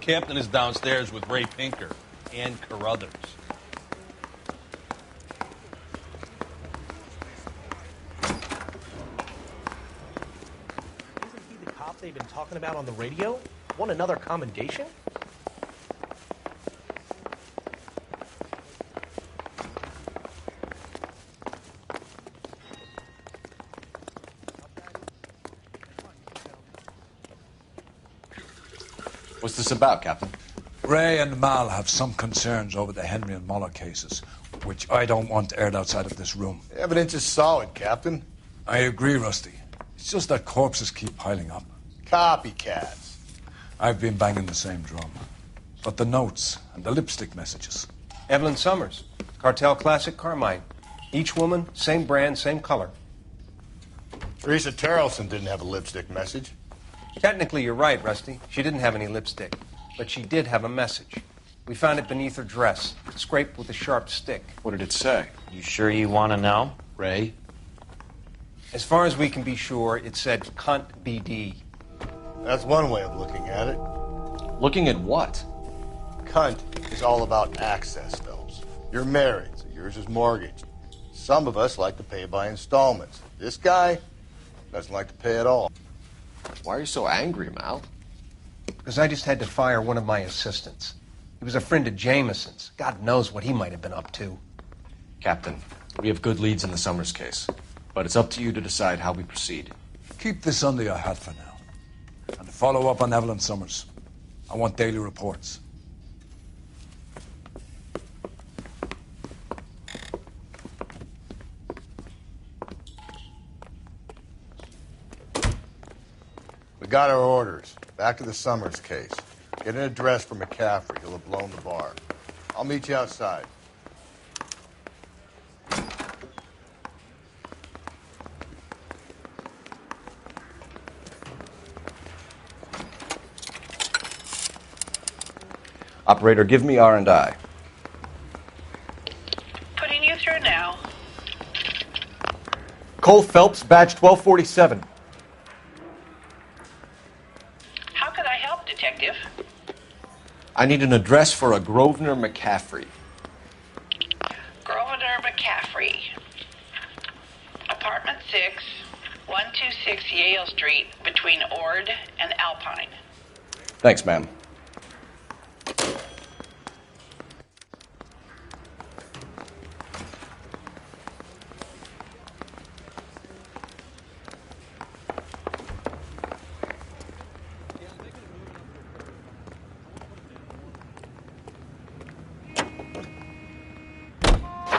captain is downstairs with Ray Pinker and Carruthers. Isn't he the cop they've been talking about on the radio? Want another commendation? What's this about, Captain? Ray and Mal have some concerns over the Henry and Muller cases, which I don't want aired outside of this room. The evidence is solid, Captain. I agree, Rusty. It's just that corpses keep piling up. Copycats. I've been banging the same drum. But the notes and the lipstick messages. Evelyn Summers, Cartel Classic Carmine. Each woman, same brand, same color. Teresa Terrelson didn't have a lipstick message. Technically, you're right, Rusty. She didn't have any lipstick. But she did have a message. We found it beneath her dress, scraped with a sharp stick. What did it say? You sure you want to know? Ray? As far as we can be sure, it said cunt BD. That's one way of looking at it. Looking at what? Cunt is all about access, Phelps. You're married, so yours is mortgaged. Some of us like to pay by installments. This guy doesn't like to pay at all. Why are you so angry, Mal? Because I just had to fire one of my assistants. He was a friend of Jameson's. God knows what he might have been up to. Captain, we have good leads in the Summers case, but it's up to you to decide how we proceed. Keep this under your hat for now. And follow up on Evelyn Summers. I want daily reports. We got our orders. Back to the Summers case. Get an address for McCaffrey. He'll have blown the bar. I'll meet you outside. Operator, give me R&I. Putting you through now. Cole Phelps, badge 1247. How could I help, Detective? I need an address for a Grosvenor McCaffrey. Grosvenor McCaffrey. Apartment 6, 126 Yale Street, between Ord and Alpine. Thanks, ma'am.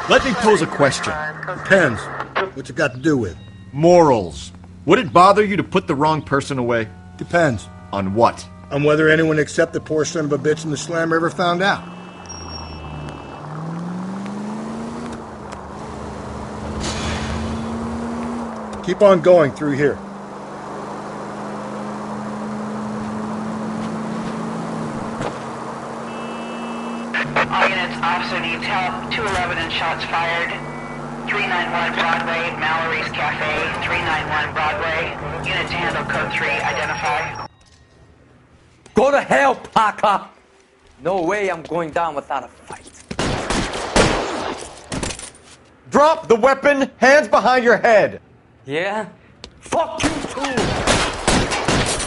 Let me pose a question. Depends. What's it got to do with? Morals. Would it bother you to put the wrong person away? Depends. On what? On whether anyone except the poor son of a bitch in the slammer ever found out. Keep on going through here. All units, officer needs help. 211 and shots fired. 391 Broadway, Mallory's Cafe. 391 Broadway. Unit to handle code 3, identify. Go to hell, Parker! No way I'm going down without a fight. Drop the weapon, hands behind your head. Yeah? Fuck you too!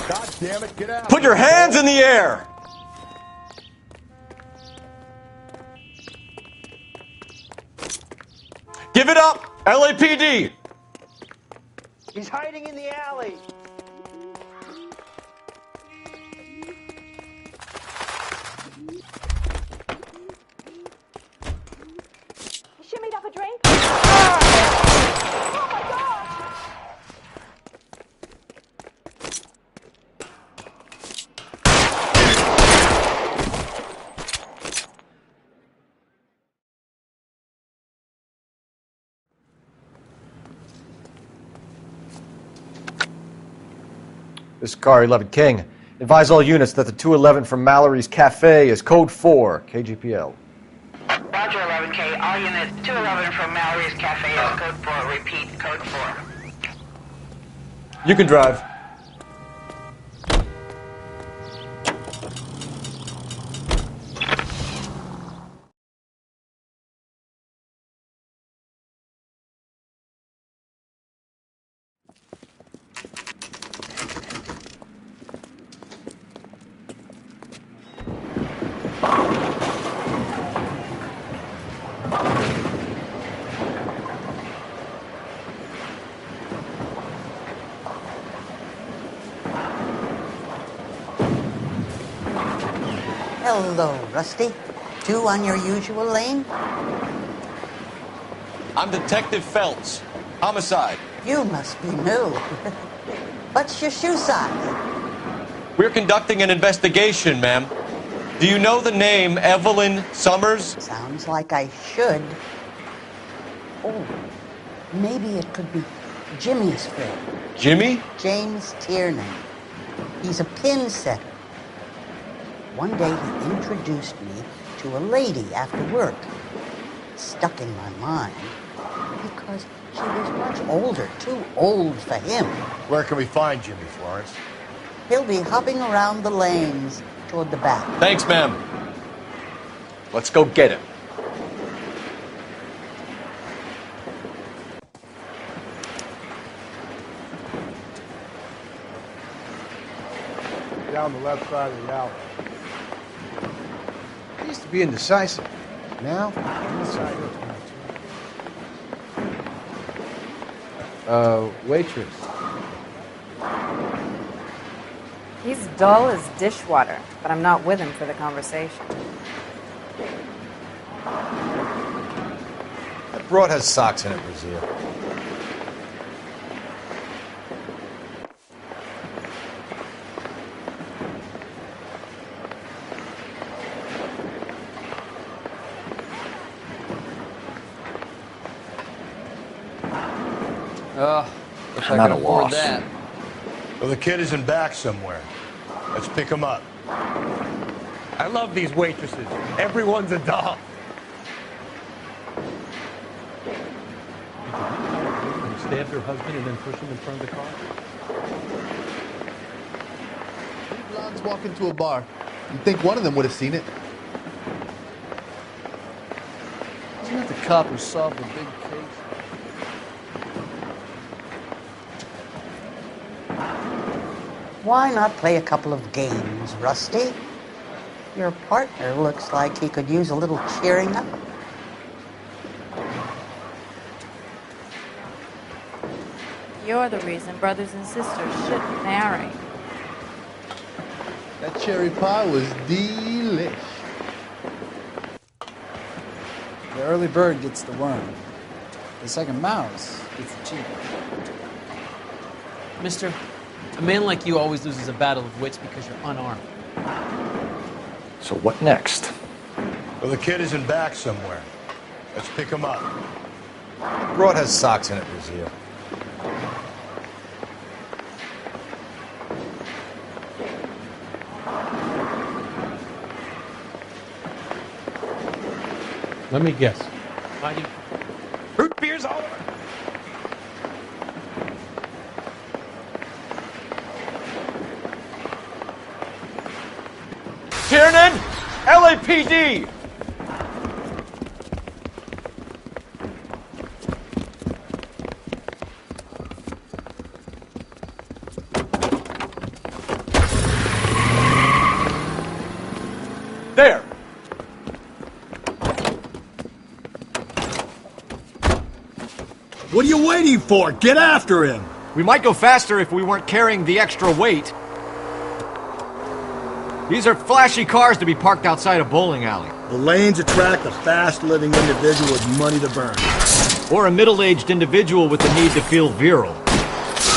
God damn it, get out! Put your hands in the air! Give it up, LAPD! He's hiding in the alley! You shimmied up a drink? Oh my God! This is Car 11 King. Advise all units that the 211 from Mallory's Cafe is code 4, KGPL. Roger 11K. All units, 211 from Mallory's Cafe is code 4. Repeat, code 4. You can drive. Hello, Rusty. 2 on your usual lane? I'm Detective Phelps. Homicide. You must be new. What's your shoe size? We're conducting an investigation, ma'am. Do you know the name Evelyn Summers? Sounds like I should. Oh, maybe it could be Jimmy's friend. Jimmy? James Tiernan. He's a pin setter. One day he introduced me to a lady after work. Stuck in my mind because she was much older, too old for him. Where can we find Jimmy, Florence? He'll be hopping around the lanes toward the back. Thanks, ma'am. Let's go get him. Down the left side of the alley. He used to be indecisive. Now, Inside. waitress. He's dull as dishwater, but I'm not with him for the conversation. That broad has socks in it, Brazil. Looks like I can afford that. Well, the kid is in back somewhere. Let's pick him up. I love these waitresses. Everyone's a doll. Stabbed her husband and then pushed him in front of the car? Three blondes walk into a bar. You'd think one of them would have seen it. Isn't that the cop who solved the big case? Why not play a couple of games, Rusty? Your partner looks like he could use a little cheering up. You're the reason brothers and sisters shouldn't marry. That cherry pie was delish. The early bird gets the worm. The second mouse gets the chicken. Mister, a man like you always loses a battle of wits because you're unarmed. So what next? Well, the kid is in back somewhere. Let's pick him up. That broad has socks in it, Brazil. Let me guess. Root beer's all over. Tiernan! LAPD! There! What are you waiting for? Get after him! We might go faster if we weren't carrying the extra weight. These are flashy cars to be parked outside a bowling alley. The lanes attract a fast-living individual with money to burn. Or a middle-aged individual with the need to feel virile.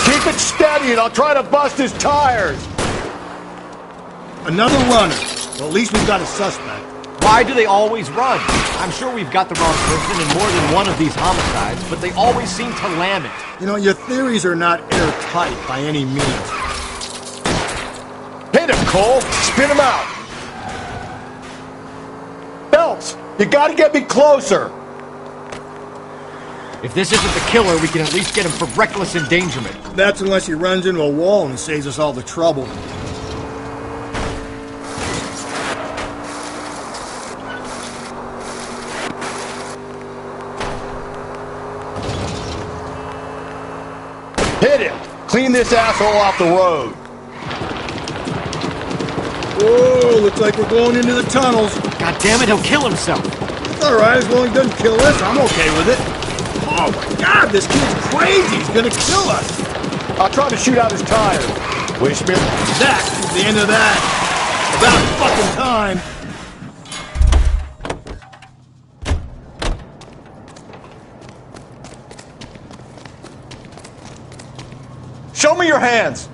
Keep it steady and I'll try to bust his tires! Another runner. Well, at least we've got a suspect. Why do they always run? I'm sure we've got the wrong person in more than one of these homicides, but they always seem to lam it. You know, your theories are not airtight by any means. Hit him, Cole! Spin him out! Phelps, you gotta get me closer! If this isn't the killer, we can at least get him for reckless endangerment. That's unless he runs into a wall and saves us all the trouble. Hit him! Clean this asshole off the road! Whoa, looks like we're going into the tunnels. God damn it, he'll kill himself. It's all right, as long as he doesn't kill us, I'm okay with it. Oh my God, this kid's crazy. He's gonna kill us. I'll try to shoot out his tires. Wish me. That is the end of that. About fucking time. Show me your hands!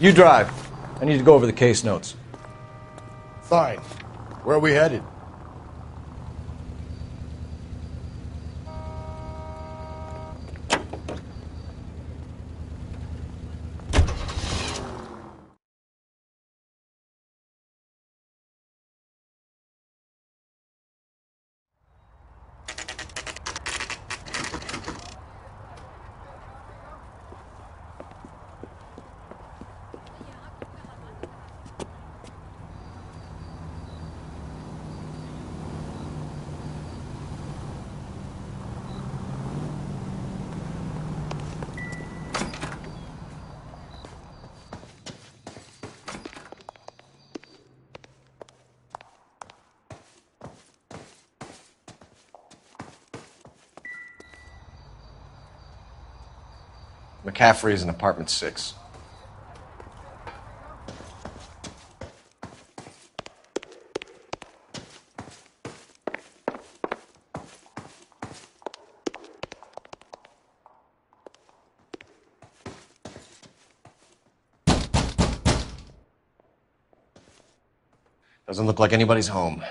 You drive. I need to go over the case notes. Fine. Where are we headed? McCaffrey is in apartment 6. Doesn't look like anybody's home.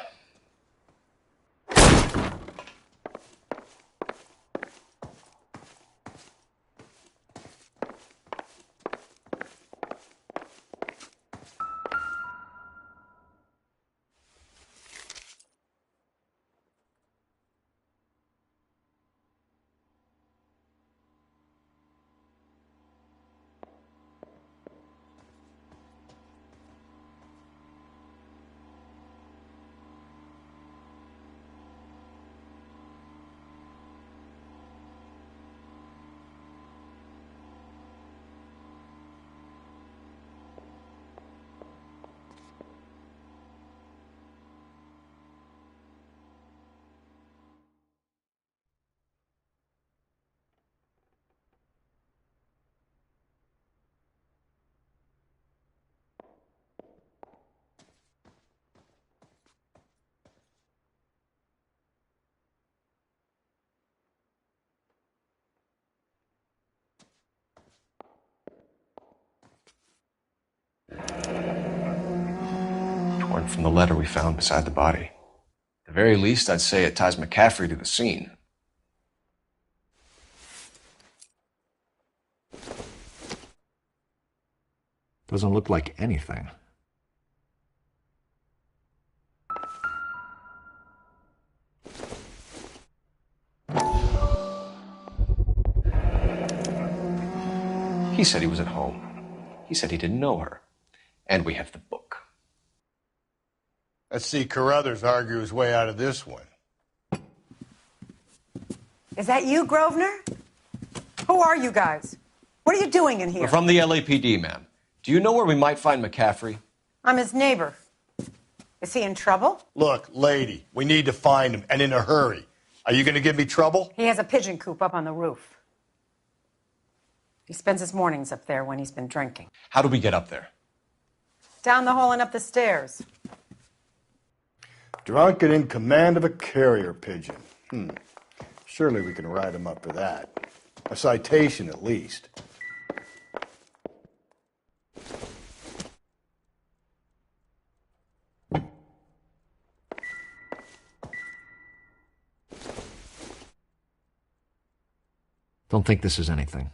Torn from the letter we found beside the body. At the very least, I'd say it ties McCaffrey to the scene. Doesn't look like anything. He said he was at home. He said he didn't know her. And we have the book. Let's see Carruthers argue his way out of this one. Is that you, Grosvenor? Who are you guys? What are you doing in here? We're from the LAPD, ma'am. Do you know where we might find McCaffrey? I'm his neighbor. Is he in trouble? Look, lady, we need to find him, and in a hurry. Are you going to give me trouble? He has a pigeon coop up on the roof. He spends his mornings up there when he's been drinking. How do we get up there? Down the hall and up the stairs. Drunk and in command of a carrier pigeon. Surely we can write him up for that. A citation, at least. Don't think this is anything.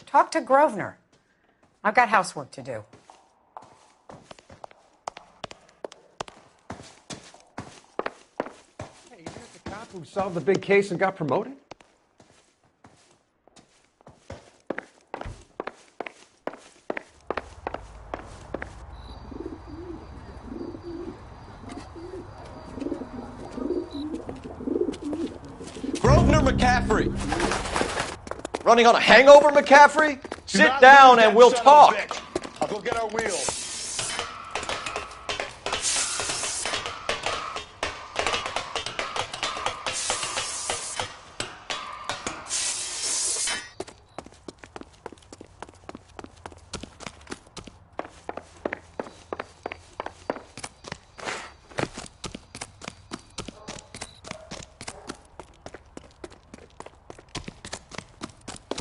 Talk to Grosvenor. I've got housework to do. Who solved the big case and got promoted? Grosvenor McCaffrey! Running on a hangover, McCaffrey? Sit down and we'll talk. I'll go get our wheels.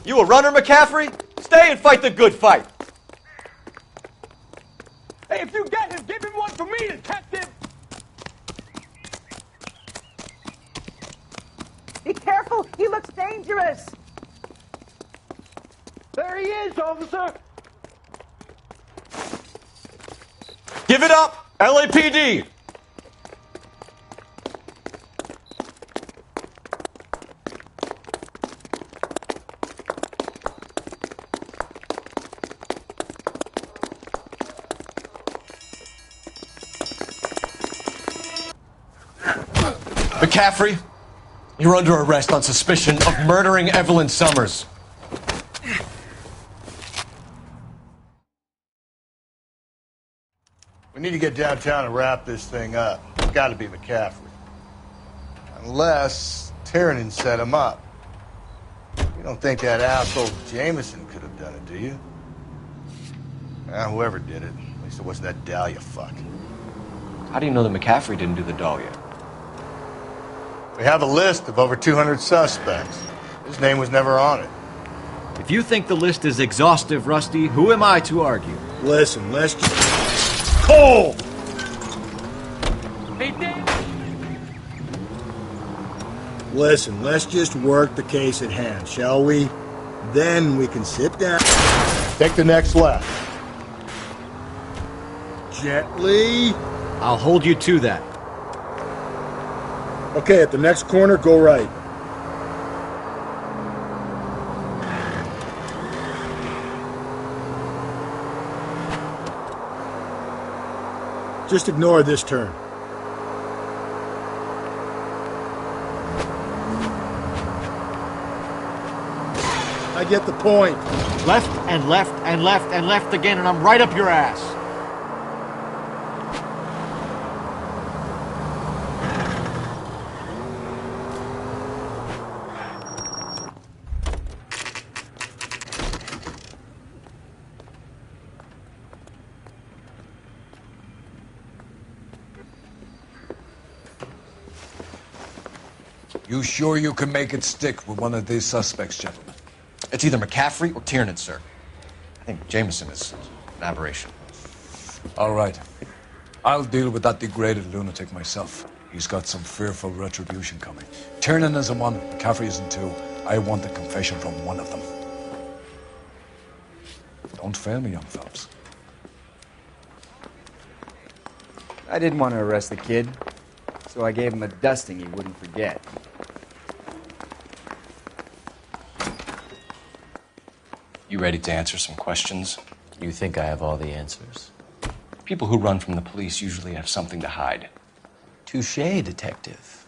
You a runner, McCaffrey? Stay and fight the good fight. Hey, if you get him, give him one for me, detective! Be careful! He looks dangerous! There he is, officer! Give it up, LAPD! McCaffrey, you're under arrest on suspicion of murdering Evelyn Summers. We need to get downtown and wrap this thing up. It's got to be McCaffrey. Unless Tiernan set him up. You don't think that asshole Jameson could have done it, do you? Whoever did it. At least it wasn't that Dahlia fuck. How do you know that McCaffrey didn't do the Dahlia? We have a list of over 200 suspects. His name was never on it. If you think the list is exhaustive, Rusty, who am I to argue? Listen, let's just... Cole! Hey, Dan! Listen, let's just work the case at hand, shall we? Then we can sit down. Take the next left. Gently. I'll hold you to that. Okay, at the next corner, go right. Just ignore this turn. I get the point. Left and left and left and left again, and I'm right up your ass. You sure you can make it stick with one of these suspects, gentlemen? It's either McCaffrey or Tiernan, sir. I think Jameson is an aberration. All right. I'll deal with that degraded lunatic myself. He's got some fearful retribution coming. Tiernan isn't one, McCaffrey isn't two. I want a confession from one of them. Don't fail me, young fellas. I didn't want to arrest the kid, so I gave him a dusting he wouldn't forget. You ready to answer some questions? You think I have all the answers? People who run from the police usually have something to hide. Touché, detective.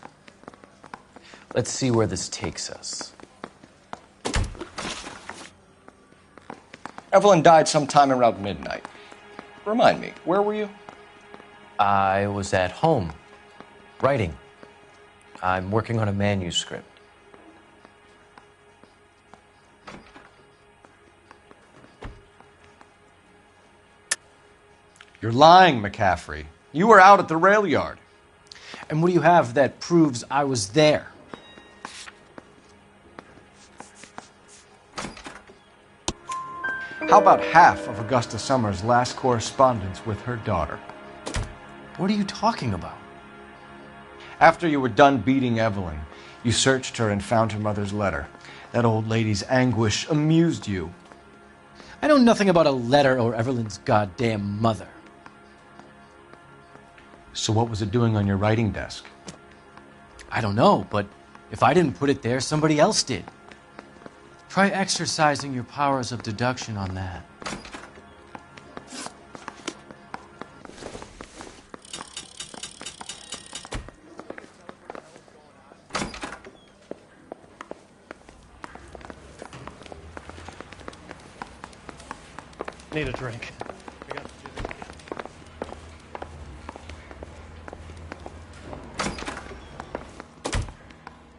Let's see where this takes us. Evelyn died sometime around midnight. Remind me, where were you? I was at home, writing. I'm working on a manuscript. You're lying, McCaffrey. You were out at the rail yard. And what do you have that proves I was there? How about half of Augusta Summers' last correspondence with her daughter? What are you talking about? After you were done beating Evelyn, you searched her and found her mother's letter. That old lady's anguish amused you. I know nothing about a letter or Evelyn's goddamn mother. So what was it doing on your writing desk? I don't know, but if I didn't put it there, somebody else did. Try exercising your powers of deduction on that. Need a drink.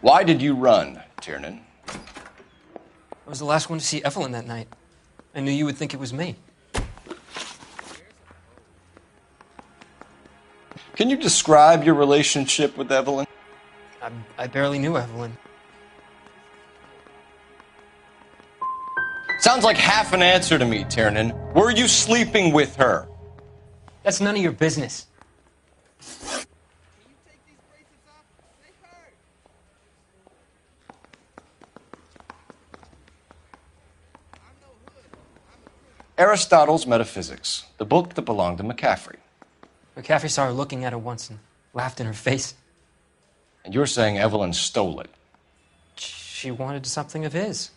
Why did you run, Tiernan? I was the last one to see Evelyn that night. I knew you would think it was me. Can you describe your relationship with Evelyn? I barely knew Evelyn. Sounds like half an answer to me, Tiernan. Were you sleeping with her? That's none of your business. Aristotle's Metaphysics, the book that belonged to McCaffrey. McCaffrey saw her looking at her once and laughed in her face. And you're saying Evelyn stole it? She wanted something of his.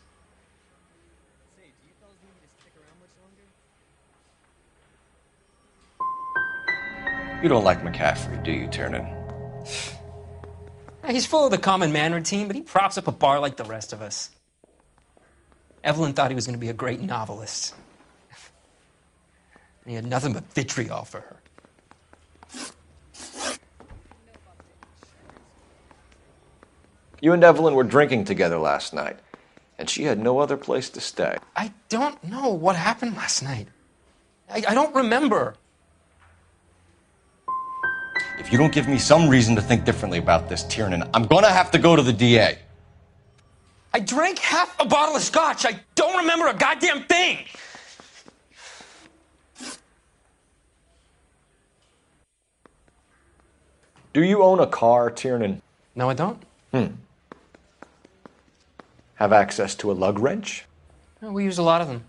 You don't like McCaffrey, do you, Tiernan? He's full of the common man routine, but he props up a bar like the rest of us. Evelyn thought he was going to be a great novelist. And he had nothing but vitriol for her. You and Evelyn were drinking together last night, and she had no other place to stay. I don't know what happened last night. I don't remember. If you don't give me some reason to think differently about this, Tiernan, I'm gonna have to go to the DA. I drank half a bottle of scotch. I don't remember a goddamn thing. Do you own a car, Tiernan? No, I don't. Have access to a lug wrench? We use a lot of them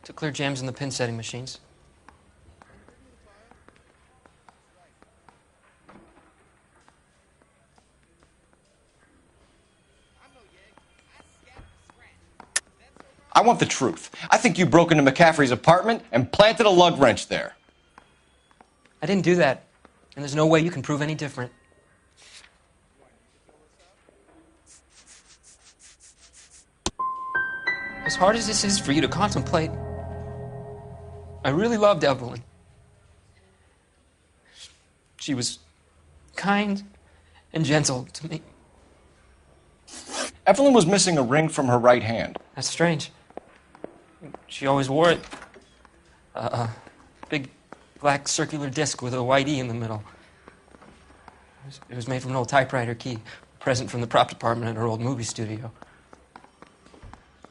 to clear jams in the pin setting machines. I want the truth. I think you broke into McCaffrey's apartment and planted a lug wrench there. I didn't do that, and there's no way you can prove any different. As hard as this is for you to contemplate, I really loved Evelyn. She was kind and gentle to me. Evelyn was missing a ring from her right hand. That's strange. She always wore it. A big black circular disc with a white E in the middle. It was made from an old typewriter key, a present from the prop department at her old movie studio.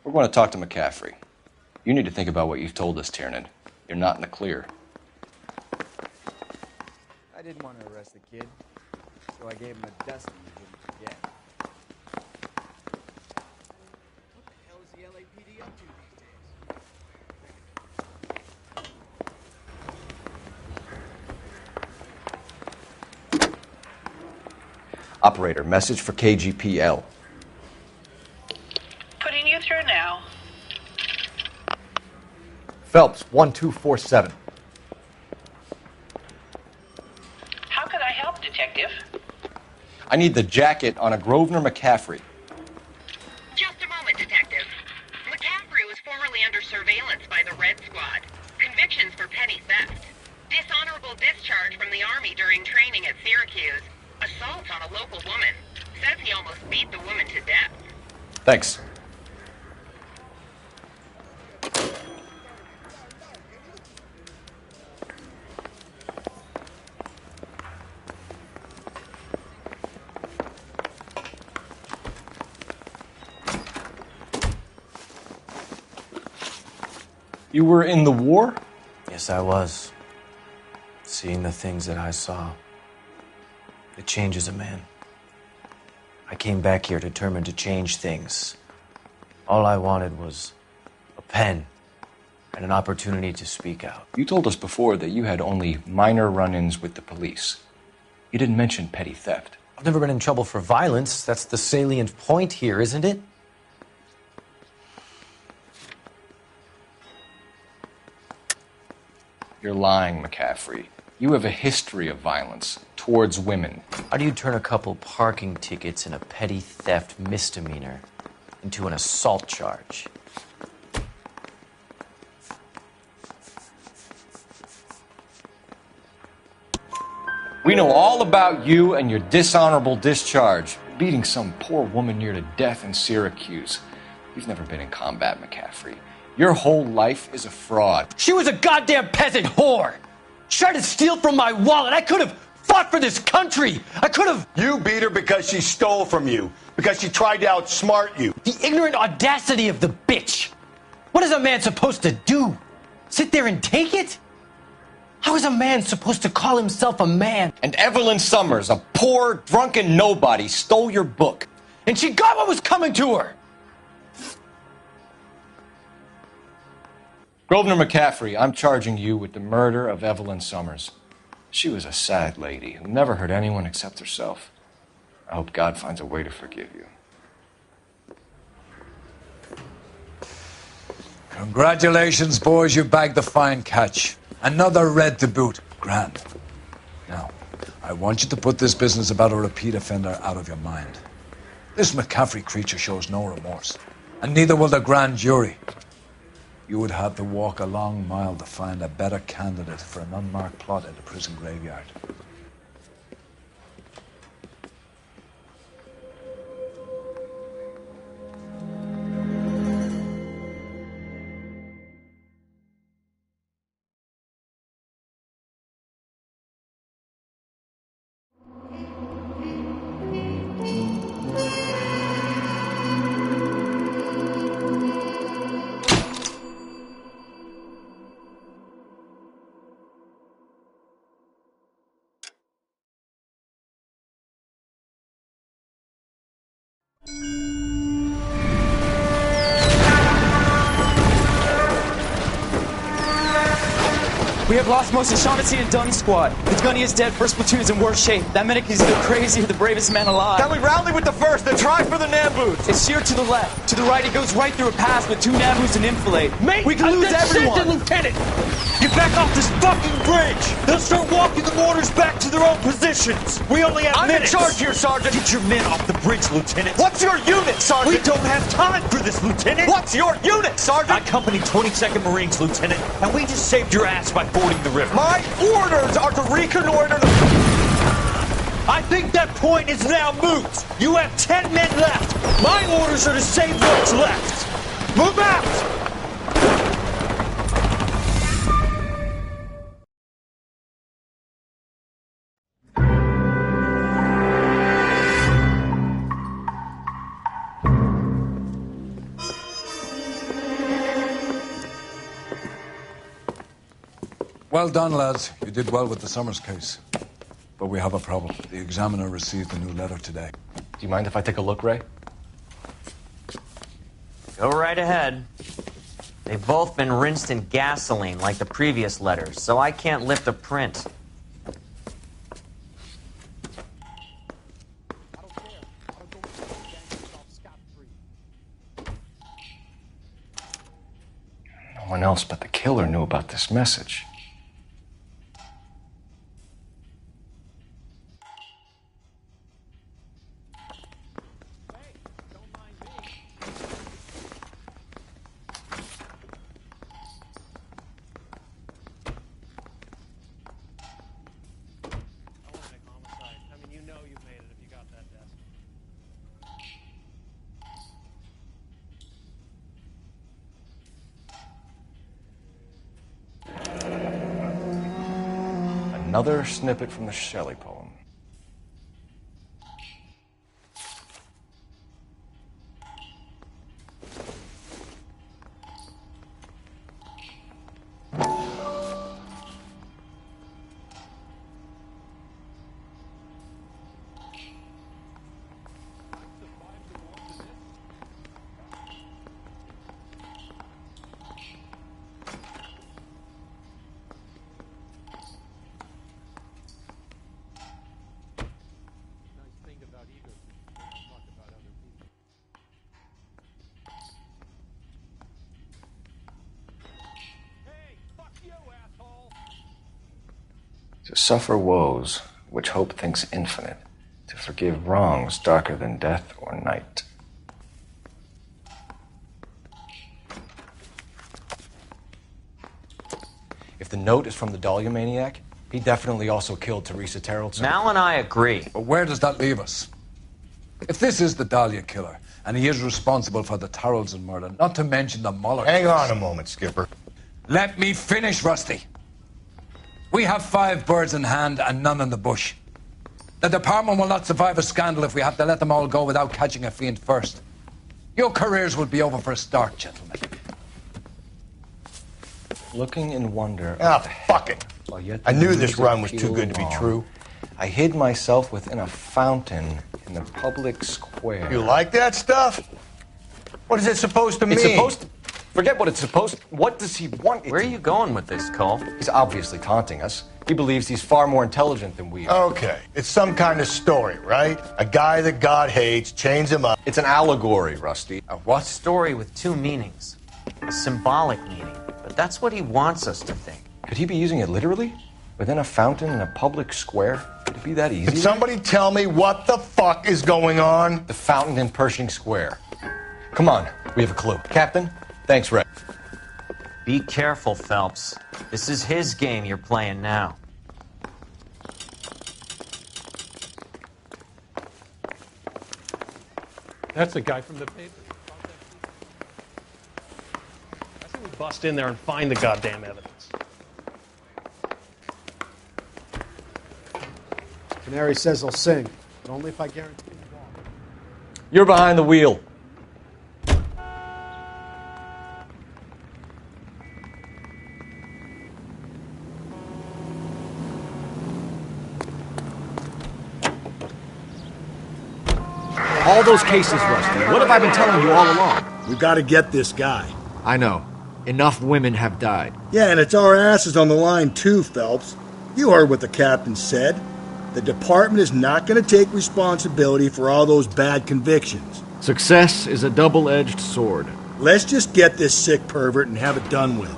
We're going to talk to McCaffrey. You need to think about what you've told us, Tiernan. You're not in the clear. I didn't want to arrest the kid, so I gave him a dusting he didn't forget. What the hell is the LAPD up to these days? Operator, message for KGPL. Putting you through now. Phelps, 1247. How could I help, Detective? I need the jacket on a Grosvenor McCaffrey. Just a moment, Detective. McCaffrey was formerly under surveillance by the Red Squad. Convictions for petty theft. Dishonorable discharge from the Army during training at Syracuse. Assault on a local woman. Says he almost beat the woman to death. Thanks. You were in the war? Yes, I was. Seeing the things that I saw. It changes a man. I came back here determined to change things. All I wanted was a pen and an opportunity to speak out. You told us before that you had only minor run-ins with the police. You didn't mention petty theft. I've never been in trouble for violence. That's the salient point here, isn't it? You're lying, McCaffrey. You have a history of violence towards women. How do you turn a couple parking tickets and a petty theft misdemeanor into an assault charge? We know all about you and your dishonorable discharge, beating some poor woman near to death in Syracuse. You've never been in combat, McCaffrey. Your whole life is a fraud. She was a goddamn peasant whore. She tried to steal from my wallet. I could have fought for this country. I could have. You beat her because she stole from you, because she tried to outsmart you. The ignorant audacity of the bitch. What is a man supposed to do? Sit there and take it? How is a man supposed to call himself a man? And Evelyn Summers, a poor, drunken nobody, stole your book. And she got what was coming to her. Grosvenor McCaffrey, I'm charging you with the murder of Evelyn Summers. She was a sad lady who never hurt anyone except herself. I hope God finds a way to forgive you. Congratulations, boys. You bagged the fine catch. Another red to boot. Grand. Now, I want you to put this business about a repeat offender out of your mind. This McCaffrey creature shows no remorse, and neither will the grand jury. You would have to walk a long mile to find a better candidate for an unmarked plot in the prison graveyard. We have lost most of Shaughnessy and Dunn's squad. The gunny is dead, first platoon is in worse shape. That medic is either crazy or the bravest man alive. Then we rally with the first, then try for the Nambus. It's sheer to the left. To the right, it goes right through a pass with 2 Nambus and enfilade. Mate, we can lose everyone. Lieutenant! Get back off this fucking bridge! They'll start walking the mortars back to their own positions! We only have minutes! I'm in charge here, Sergeant! Get your men off the bridge, Lieutenant! What's your unit, Sergeant? We don't have time for this, Lieutenant! What's your unit, Sergeant? I company 22nd Marines, Lieutenant, and we just saved your ass by fording the river. My orders are to reconnoiter the... I think that point is now moot! You have 10 men left! My orders are to save what's left! Move out! Well done, lads. You did well with the Summers case. But we have a problem. The examiner received a new letter today. Do you mind if I take a look, Ray? Go right ahead. They've both been rinsed in gasoline like the previous letters, so I can't lift a print. No one else but the killer knew about this message. Another snippet from the Shelley poem. To suffer woes which hope thinks infinite, to forgive wrongs darker than death or night. If the note is from the Dahlia maniac, he definitely also killed Teresa Terrellson. Mal and I agree. But where does that leave us? If this is the Dahlia killer, and he is responsible for the Tarrelson murder, not to mention the Muller Hang case. on a moment, Skipper. Let me finish, Rusty. We have 5 birds in hand and none in the bush. The department will not survive a scandal if we have to let them all go without catching a fiend first. Your careers will be over for a start, gentlemen. Looking in wonder. Fuck it. I knew this run was too good to be true. I hid myself within a fountain in the public square. You like that stuff? What is it supposed to mean? It's supposed to... Forget what it's supposed to... What does he want it Where are you going with this, Cole? He's obviously taunting us. He believes he's far more intelligent than we are. Okay, it's some kind of story, right? A guy that God hates, chains him up. It's an allegory, Rusty. A what? Story with 2 meanings. A symbolic meaning. But that's what he wants us to think. Could he be using it literally? Within a fountain in a public square? Could it be that easy? Can somebody tell me what the fuck is going on? The fountain in Pershing Square. Come on, we have a clue. Captain, thanks, Ray. Be careful, Phelps. This is his game you're playing now. That's the guy from the paper. I think we bust in there and find the goddamn evidence. Canary says he'll sing, but only if I guarantee the ball. You're behind the wheel. All those cases, Rusty. What have I been telling you all along? We've got to get this guy. I know. Enough women have died. Yeah, and it's our asses on the line too, Phelps. You heard what the captain said. The department is not going to take responsibility for all those bad convictions. Success is a double-edged sword. Let's just get this sick pervert and have it done with.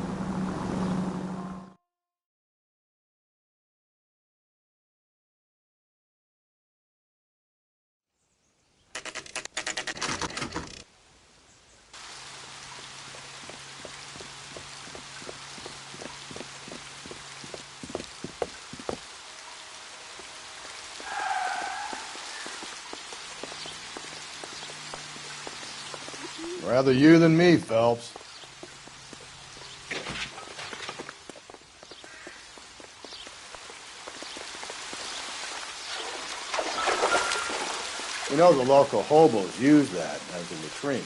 Rather you than me, Phelps. You know the local hobos use that as a latrine.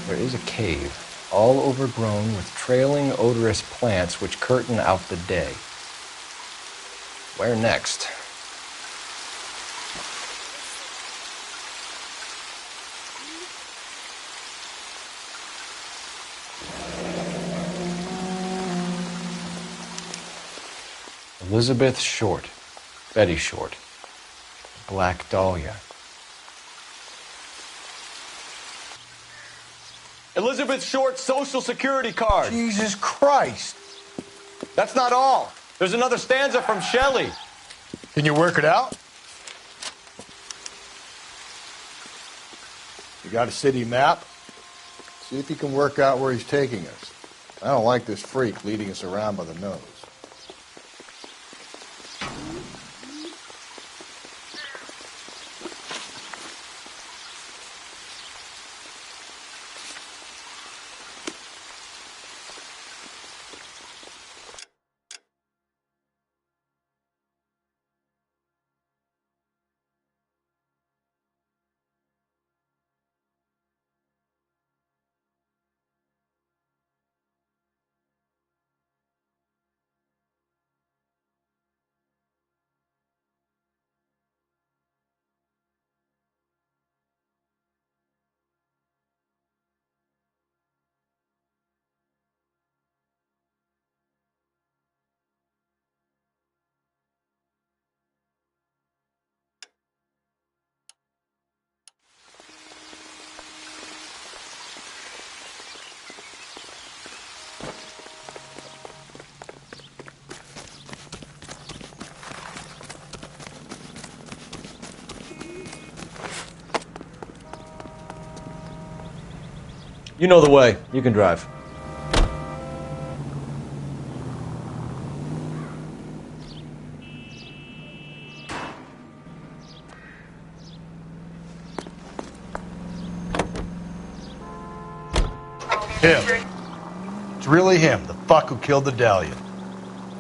There is a cave, all overgrown with trailing, odorous plants which curtain out the day. Where next? Elizabeth Short, Betty Short, Black Dahlia. Elizabeth Short's Social Security card. Jesus Christ. That's not all. There's another stanza from Shelley. Can you work it out? You got a city map? See if you can work out where he's taking us. I don't like this freak leading us around by the nose. You know the way. You can drive. Him. It's really him, the fuck who killed the Dahlia.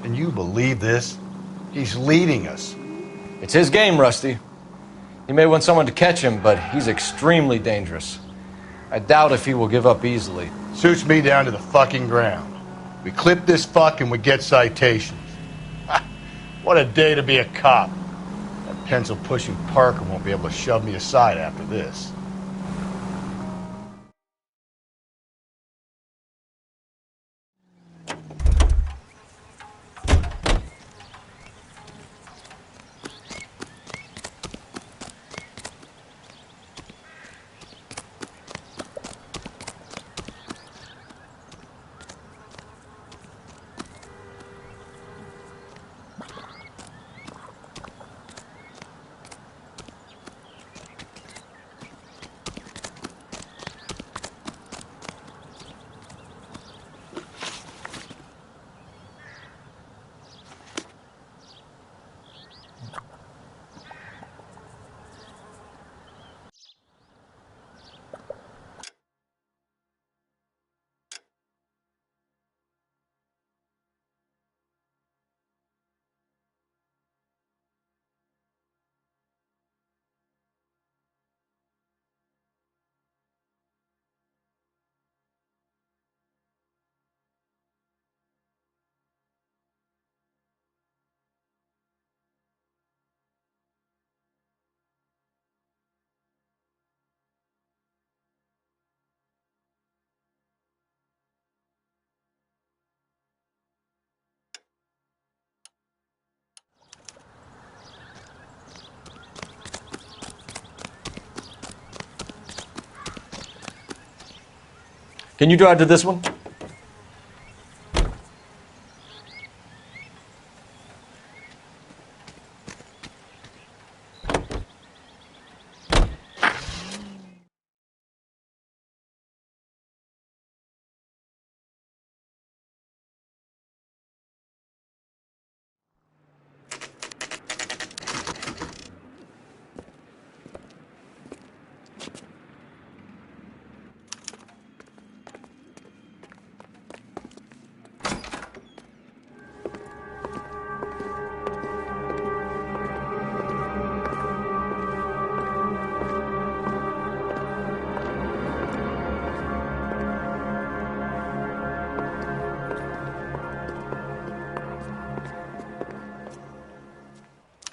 Can you believe this? He's leading us. It's his game, Rusty. He may want someone to catch him, but he's extremely dangerous. I doubt if he will give up easily. Suits me down to the fucking ground. We clip this fuck and we get citations. What a day to be a cop. That pencil-pushing Parker won't be able to shove me aside after this. Can you drive to this one?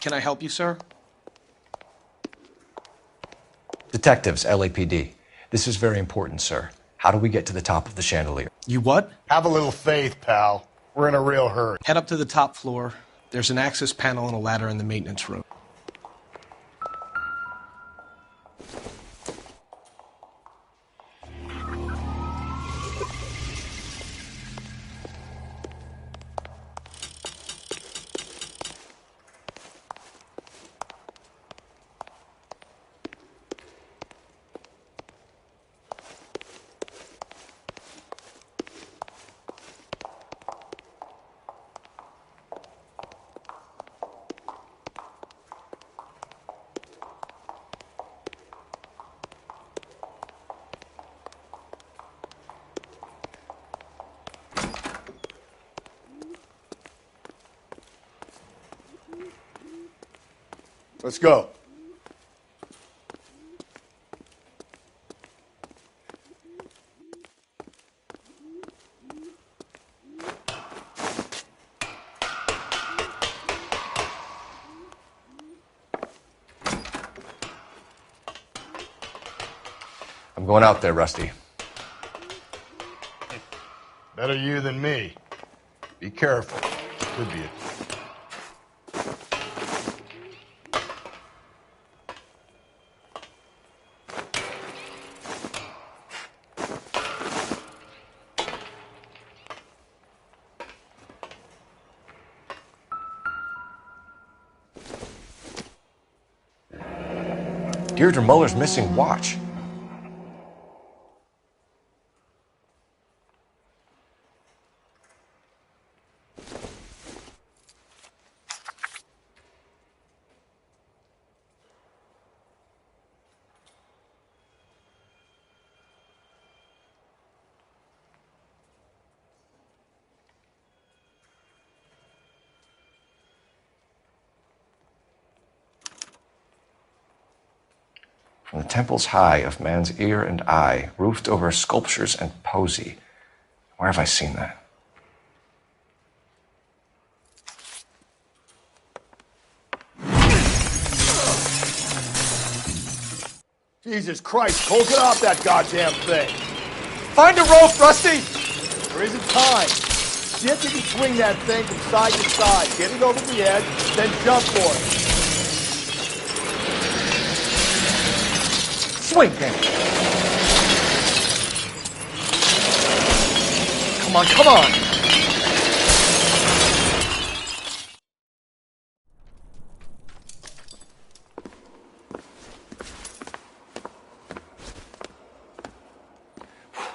Can I help you, sir? Detectives, LAPD. This is very important, sir. How do we get to the top of the chandelier? You what? Have a little faith, pal. We're in a real hurry. Head up to the top floor. There's an access panel and a ladder in the maintenance room. Let's go. I'm going out there, Rusty. Better you than me. Be careful. Could be a... Deirdre Muller's missing watch. From the temples high of man's ear and eye, roofed over sculptures and poesy. Where have I seen that? Jesus Christ, Cole, get off that goddamn thing! Find a rope, Rusty! There isn't time. See if you can swing that thing from side to side. Get it over the edge, then jump for it. Swing, then. Come on, come on!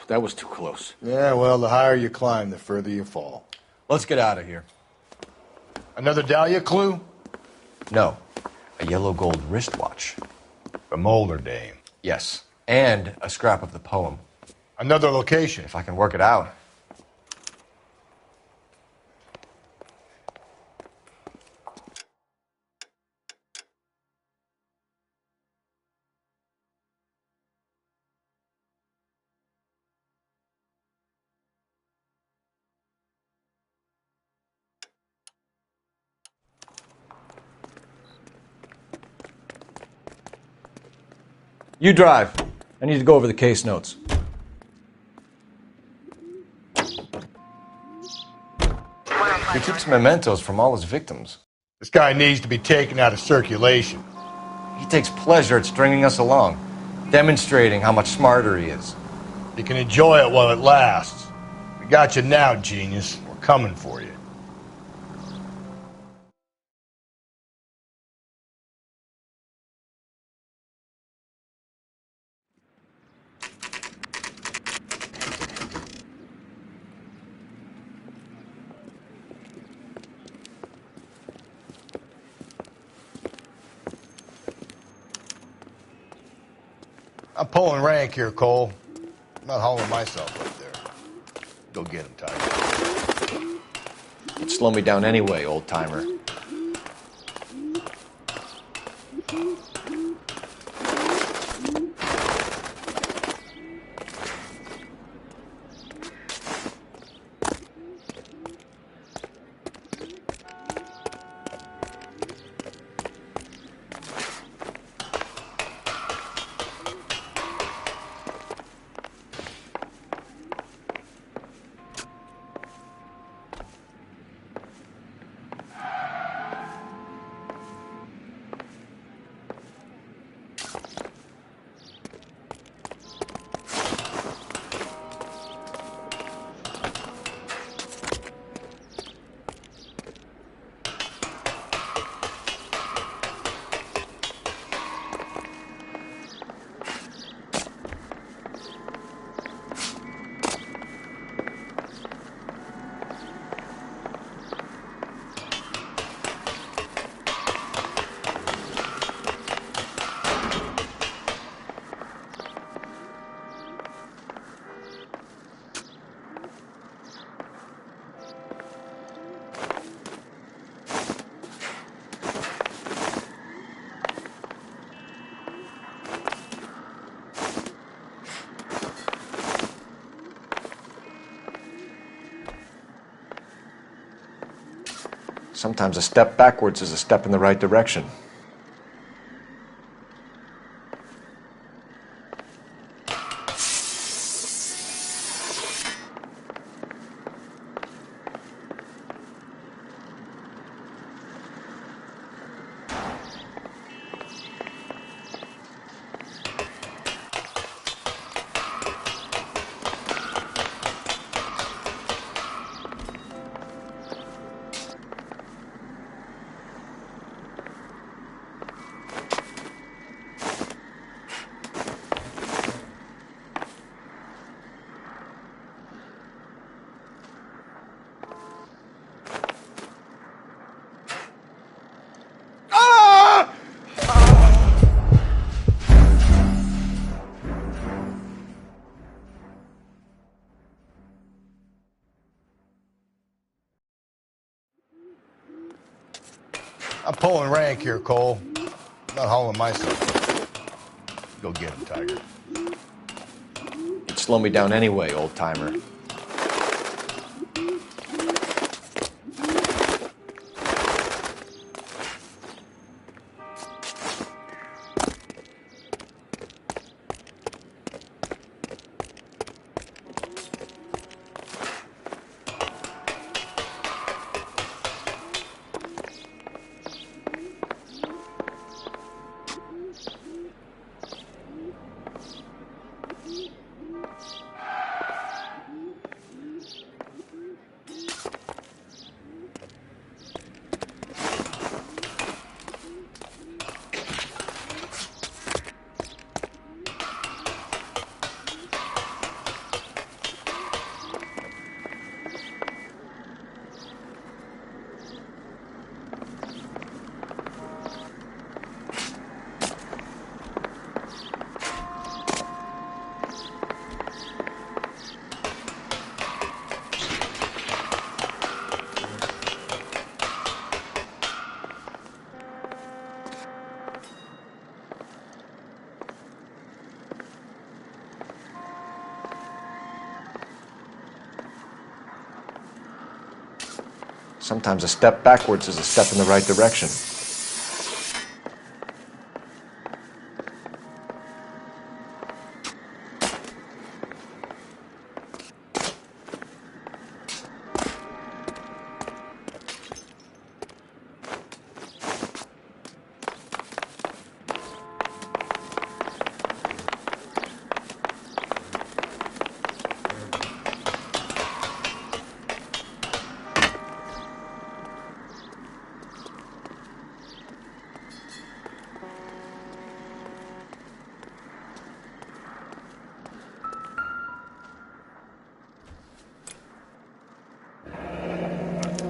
That was too close. Yeah, well, the higher you climb, the further you fall. Let's get out of here. Another Dahlia clue? No. A yellow gold wristwatch. The Molder dame. Yes. And a scrap of the poem. Another location. If I can work it out. You drive. I need to go over the case notes. He keeps mementos from all his victims. This guy needs to be taken out of circulation. He takes pleasure at stringing us along, demonstrating how much smarter he is. You can enjoy it while it lasts. We got you now, genius. We're coming for you. I'm pulling rank here, Cole. I'm not hauling myself up there. Go get him, Tiger. It'd slow me down anyway, old-timer. Sometimes a step backwards is a step in the right direction. I'm pulling rank here, Cole. I'm not hauling myself. Go get him, Tiger. You'd slow me down anyway, old-timer. Sometimes a step backwards is a step in the right direction.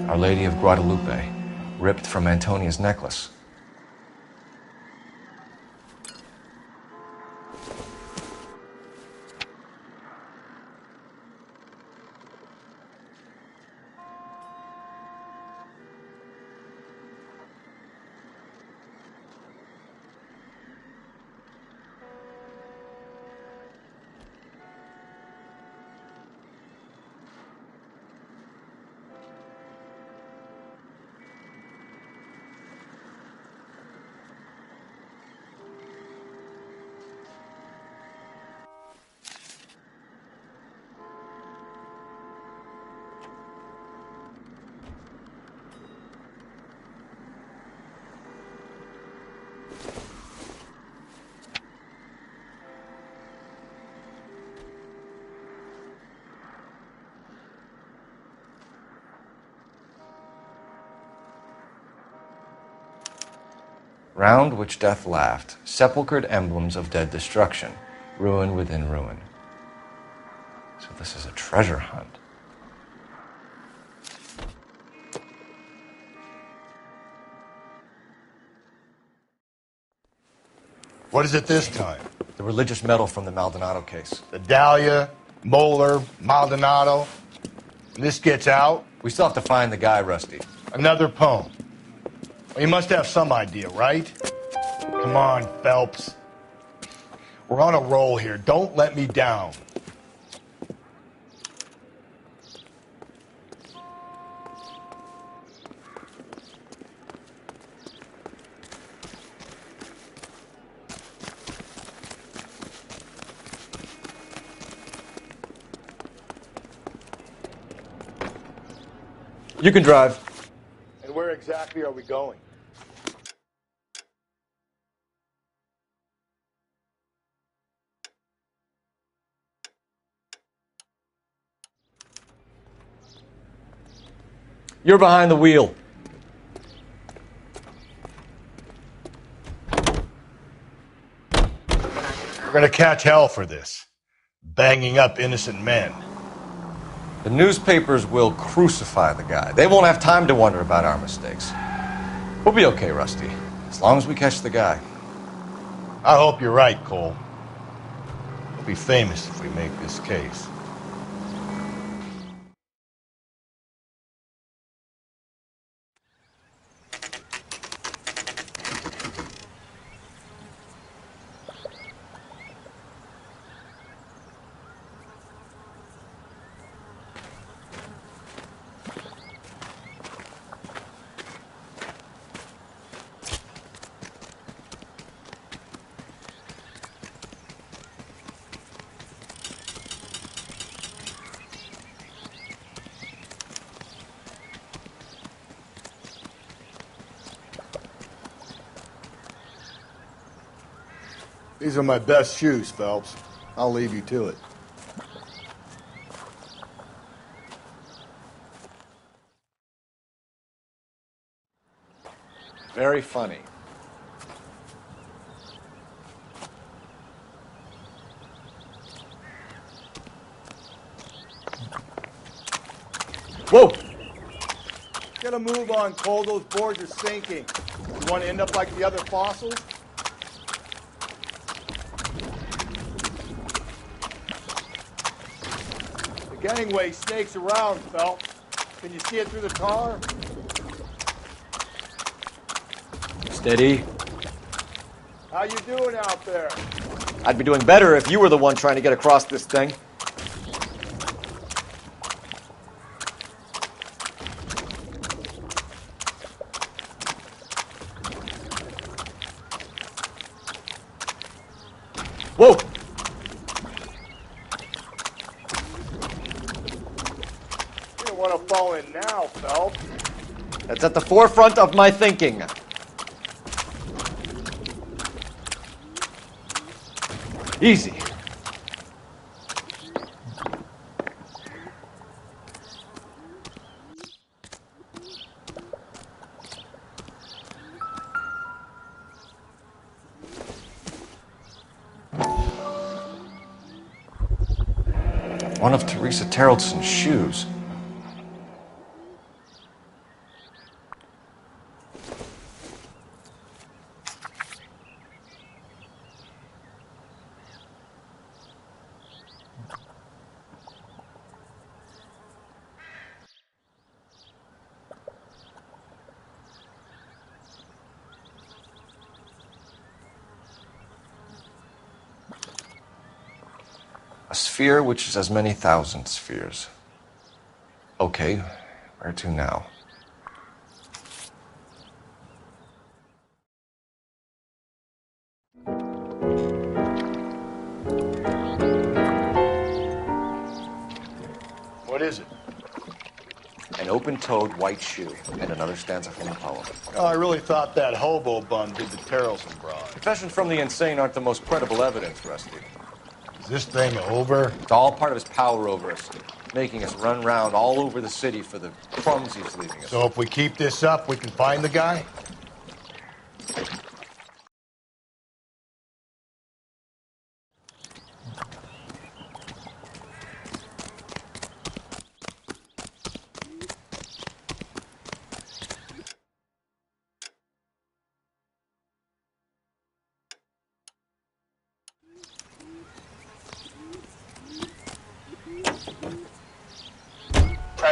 Our Lady of Guadalupe, ripped from Antonia's necklace. Round which death laughed, sepulchred emblems of dead destruction, ruin within ruin. So this is a treasure hunt. What is it this time? The religious medal from the Maldonado case. The Dahlia, Moeller, Maldonado. When this gets out, we still have to find the guy, Rusty. Another poem. Well, you must have some idea, right? Come on, Phelps. We're on a roll here. Don't let me down. You can drive. And where exactly are we going? You're behind the wheel. We're gonna catch hell for this. Banging up innocent men. The newspapers will crucify the guy. They won't have time to wonder about our mistakes. We'll be okay, Rusty, as long as we catch the guy. I hope you're right, Cole. We'll be famous if we make this case. These are my best shoes, Phelps. I'll leave you to it. Very funny. Whoa! Get a move on, Cole. Those boards are sinking. You want to end up like the other fossils? The gangway snakes around, Phelps. Can you see it through the tar? Steady. How you doing out there? I'd be doing better if you were the one trying to get across this thing. Whoa! You don't want to fall in now, Phelps. That's at the forefront of my thinking. Easy. One of Teresa Terrelson's shoes. A sphere which is as many thousand spheres. Okay, where to now? What is it? An open-toed white shoe and another stanza from the poem. Oh, I really thought that hobo bum did the Terrelson broad. Confessions from the insane aren't the most credible evidence, Rusty. Is this thing over? It's all part of his power over us, making us run round all over the city for the crumbs he's leaving us. So if we keep this up, we can find the guy?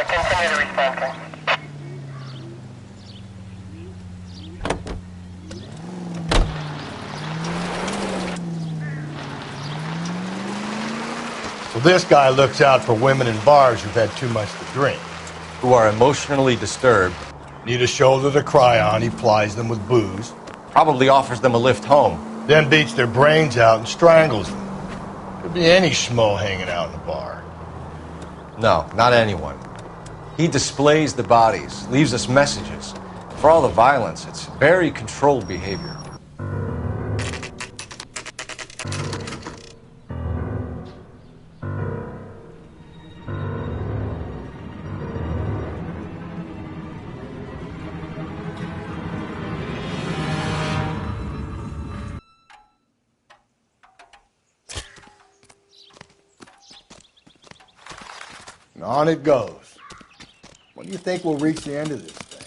Continue to respond. So this guy looks out for women in bars who've had too much to drink. Who are emotionally disturbed. Need a shoulder to cry on, he plies them with booze. Probably offers them a lift home. Then beats their brains out and strangles them. Could be any schmo hanging out in a bar. No, not anyone. He displays the bodies, leaves us messages. For all the violence, it's very controlled behavior. And on it goes. When do you think we'll reach the end of this thing?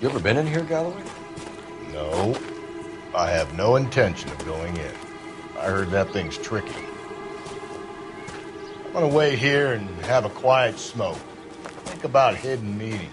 You ever been in here, Galloway? No. I have no intention of going in. I heard that thing's tricky. I'm gonna wait here and have a quiet smoke. Think about hidden meetings.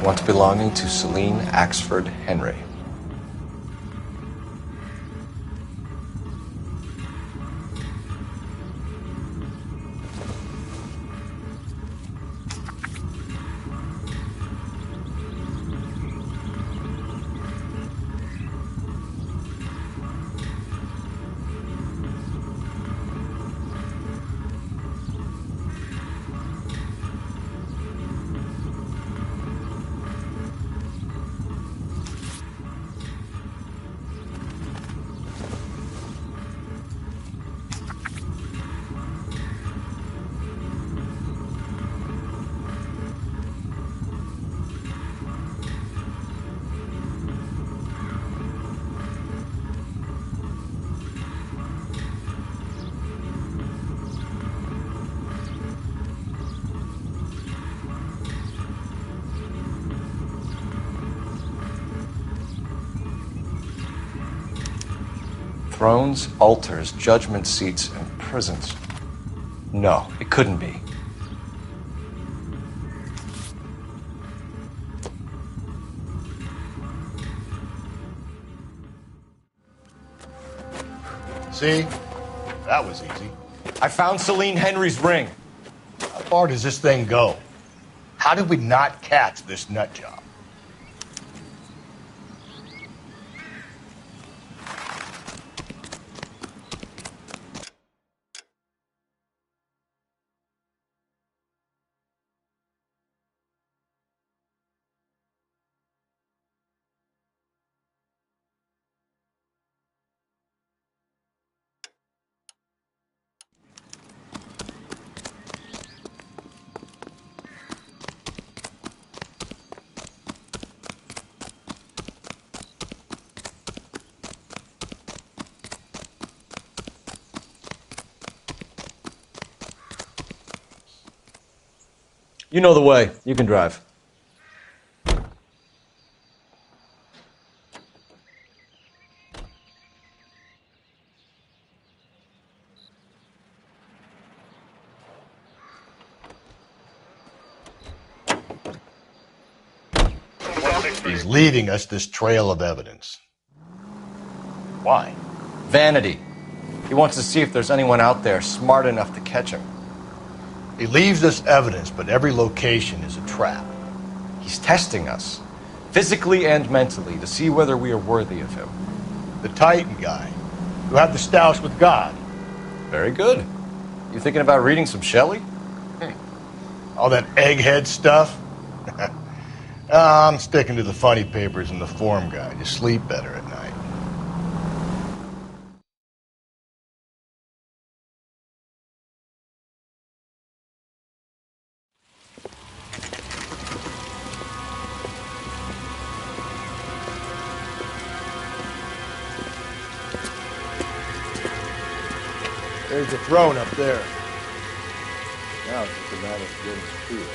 once belonging to Celine Axford Henry. Thrones, altars, judgment seats, and prisons. No, it couldn't be. See? That was easy. I found Celine Henry's ring. How far does this thing go? How did we not catch this nut job? You know the way. You can drive. He's leaving us this trail of evidence. Why? Vanity. He wants to see if there's anyone out there smart enough to catch him. He leaves us evidence, but every location is a trap. He's testing us, physically and mentally, to see whether we are worthy of him. The Titan guy, who had the stoush with God. Very good. You thinking about reading some Shelley? All that egghead stuff? I'm sticking to the funny papers and the form guide. You sleep better at night. There's the throne up there. Now it's just a matter of getting to it.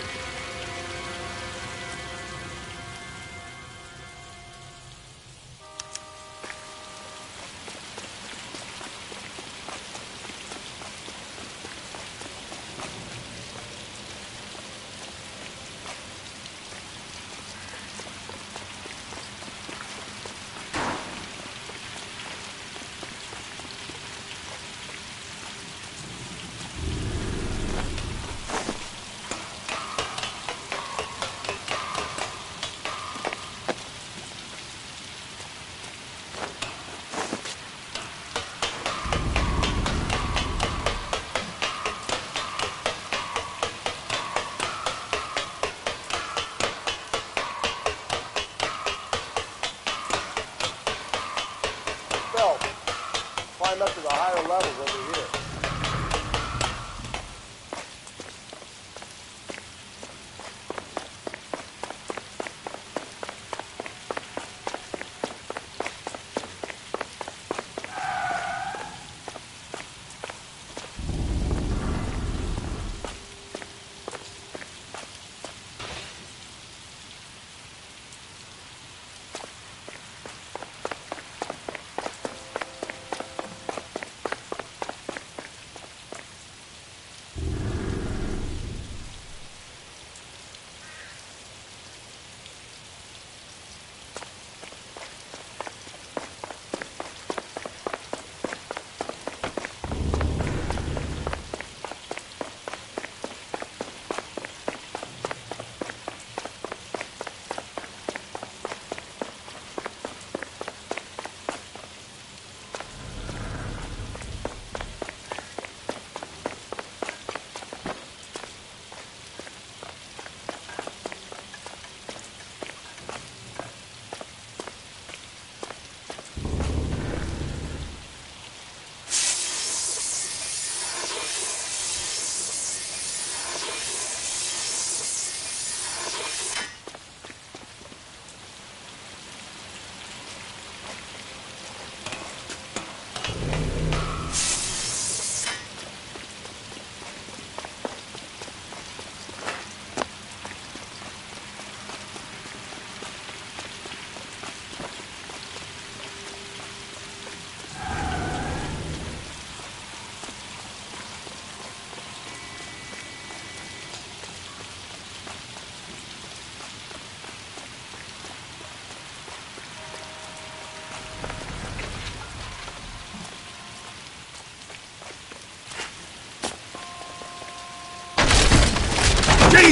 Climb up to the higher levels over here.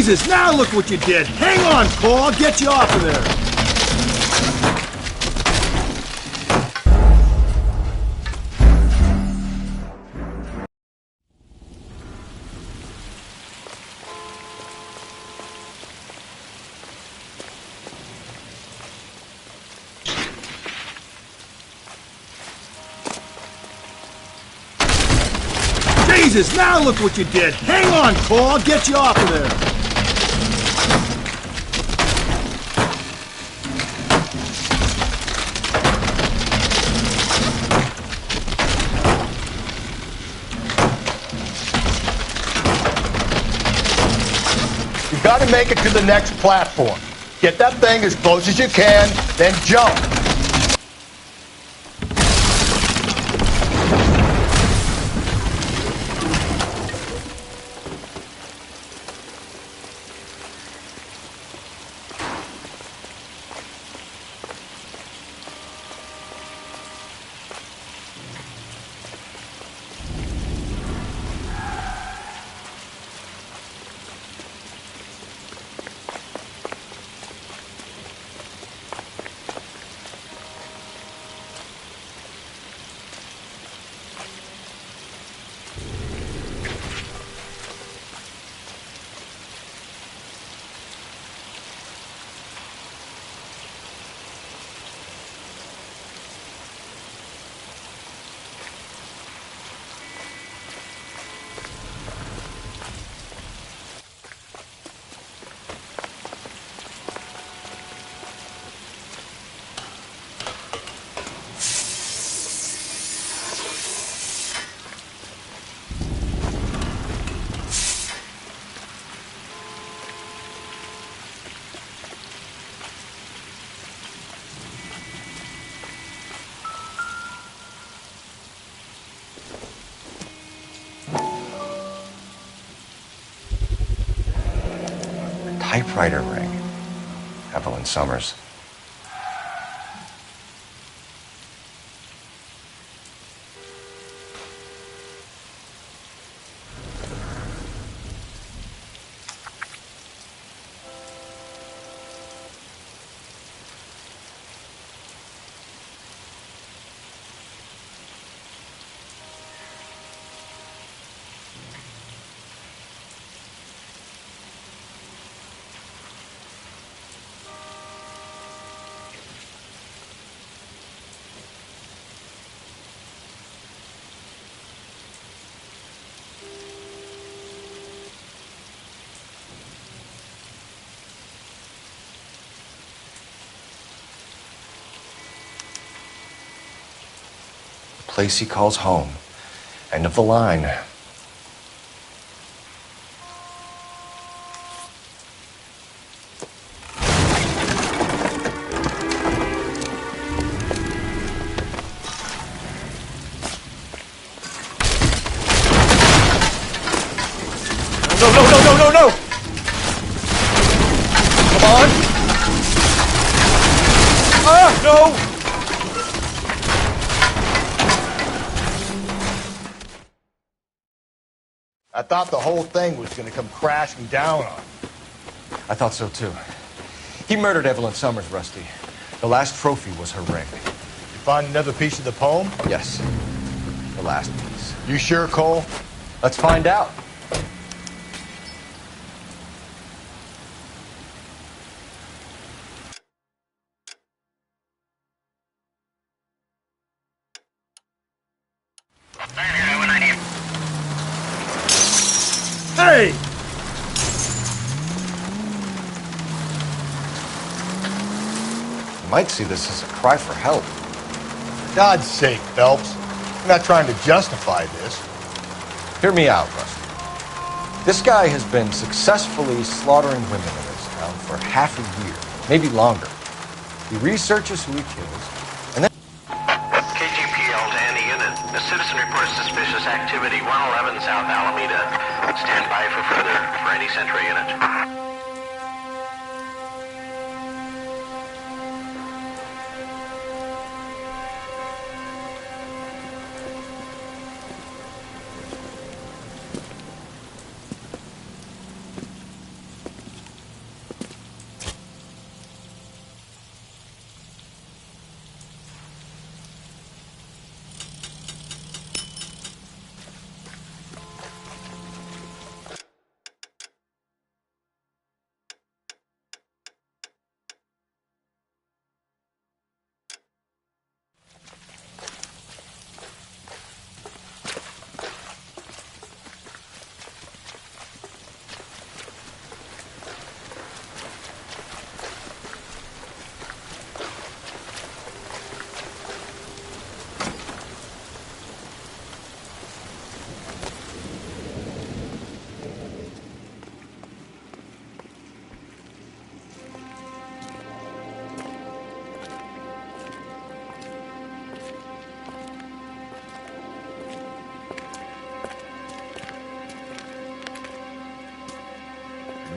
Jesus, now look what you did. Hang on, Cole. I'll get you off of there. Jesus, now look what you did. Hang on, Cole. I'll get you off of there. You gotta make it to the next platform. Get that thing as close as you can, then jump. Typewriter ring. Evelyn Summers. Place he calls home. End of the line. No! Come on! Ah, no! I thought the whole thing was gonna come crashing down on you. I thought so too. He murdered Evelyn Summers, Rusty. The last trophy was her ring. You find another piece of the poem? Yes. The last piece. You sure, Cole? Let's find out. Hey! You might see this as a cry for help. For God's sake, Phelps. I'm not trying to justify this. Hear me out, Rusty. This guy has been successfully slaughtering women in this town for half a year, maybe longer. He researches who he kills, and then... KGPL to any unit. A citizen reports suspicious activity, 111 South Alameda. Stand by for further for any Central unit.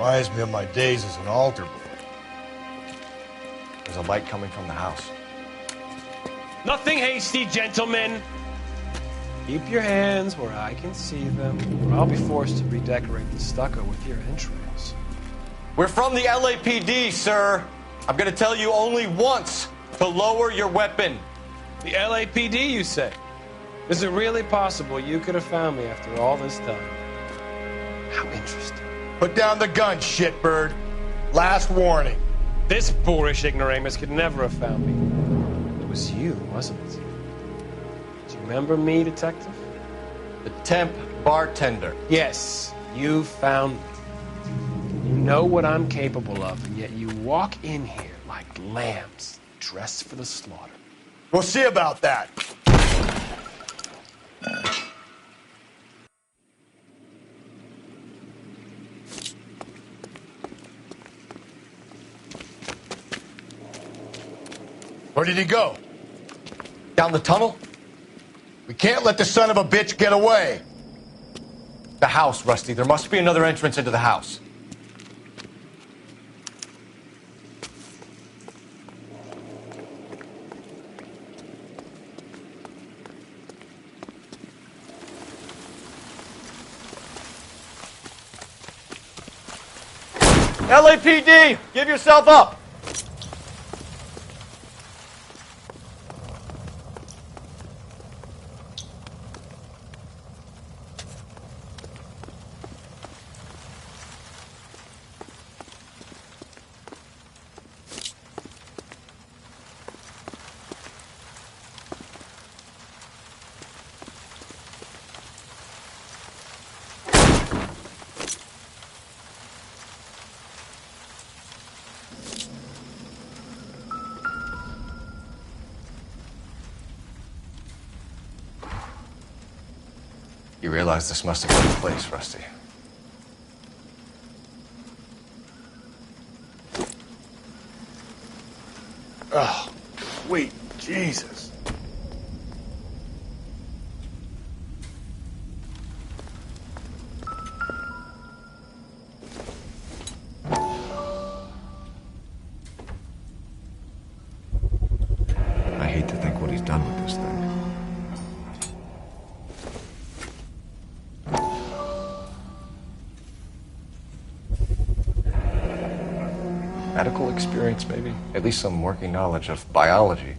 Reminds me of my days as an altar boy. There's a light coming from the house. Nothing hasty, gentlemen. Keep your hands where I can see them, or I'll be forced to redecorate the stucco with your entrails. We're from the LAPD, sir. I'm gonna tell you only once to lower your weapon. The LAPD, you say? Is it really possible you could have found me after all this time? How interesting. Put down the gun, shitbird. Last warning. This boorish ignoramus could never have found me. It was you, wasn't it? Do you remember me, detective? The temp bartender. Yes, you found me. You know what I'm capable of, and yet you walk in here like lambs dressed for the slaughter. We'll see about that. Where did he go? Down the tunnel? We can't let the son of a bitch get away. The house, Rusty. There must be another entrance into the house. LAPD! Give yourself up! You realize this must have been the place, Rusty. Oh, sweet Jesus. I hate to think what he's done with this thing. Medical experience, maybe? At least some working knowledge of biology.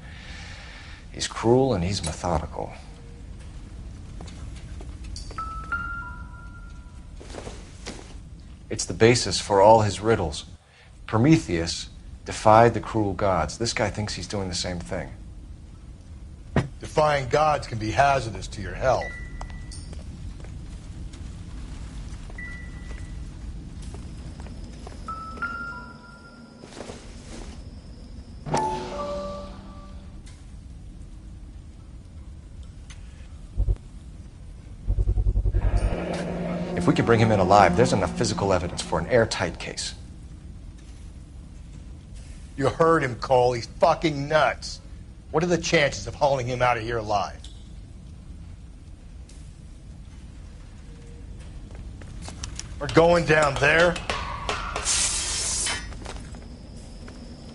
He's cruel and he's methodical. It's the basis for all his riddles. Prometheus defied the cruel gods. This guy thinks he's doing the same thing. Defying gods can be hazardous to your health. If we can bring him in alive, there's enough physical evidence for an airtight case. You heard him, Cole. He's fucking nuts. What are the chances of hauling him out of here alive? We're going down there.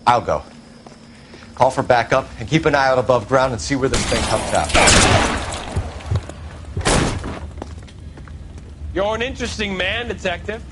I'll go. Call for backup and keep an eye out above ground and see where this thing comes out. You're an interesting man, detective.